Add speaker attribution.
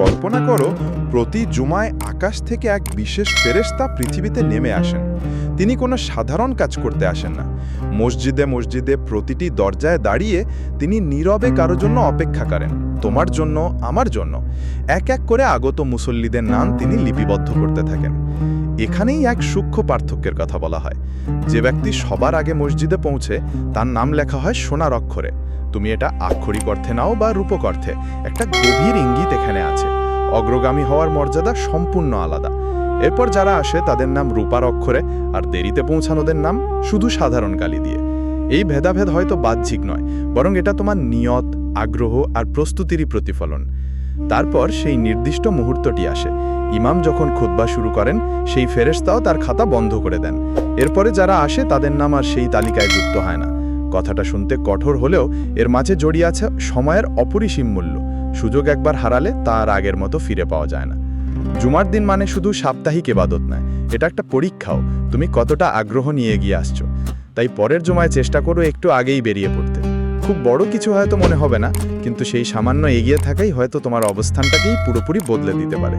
Speaker 1: কল্পনা করো, প্রতি জুমায় আকাশ থেকে এক বিশেষ ফেরেশতা পৃথিবীতে নেমে আসেন। তিনি কোনো সাধারণ কাজ করতে আসেন না। মসজিদে মসজিদে প্রতিটি দরজায় দাঁড়িয়ে তিনি নীরবে কারো জন্য অপেক্ষা করেন, তোমার জন্য, আমার জন্য। এক এক করে আগত মুসল্লিদের নাম তিনি লিপিবদ্ধ করতে থাকেন। এখানেই এক সূক্ষ্ম পার্থক্যের কথা বলা হয়। যে ব্যক্তি সবার আগে মসজিদে পৌঁছে, তার নাম লেখা হয় সোনার অক্ষরে। তুমি এটা আক্ষরিক অর্থে নাও বা রূপক অর্থে, একটা গভীর ইঙ্গিত এখানে আছে। অগ্রগামী হওয়ার মর্যাদা সম্পূর্ণ আলাদা। এরপর যারা আসে তাদের নাম রূপার অক্ষরে, আর দেরিতে পৌঁছানোদের নাম শুধু সাধারণ কালি দিয়ে। এই ভেদাভেদ হয়তো বাহ্যিক নয়, বরং এটা তোমার নিয়ত, আগ্রহ আর প্রস্তুতিরই প্রতিফলন। তারপর সেই নির্দিষ্ট মুহূর্তটি আসে। ইমাম যখন খুতবা শুরু করেন, সেই ফেরেশতাও তার খাতা বন্ধ করে দেন। এরপরে যারা আসে তাদের নাম আর সেই তালিকায় যুক্ত হয় না। কথাটা শুনতে কঠোর হলেও এর মাঝে জড়িয়ে আছে সময়ের অপরিসীম মূল্য। সুযোগ একবার হারালে তা আর আগের মতো ফিরে পাওয়া যায় না। জুমার দিন মানে শুধু সাপ্তাহিক ইবাদত নয়, এটা একটা পরীক্ষাও, তুমি কতটা আগ্রহ নিয়ে এগিয়ে আসছো। তাই পরের জুমায় চেষ্টা করো একটু আগেই বেরিয়ে পড়তে। খুব বড় কিছু হয়তো মনে হবে না, কিন্তু সেই সামান্য এগিয়ে থাকাই হয়তো তোমার অবস্থানটাকেই পুরোপুরি বদলে দিতে পারে।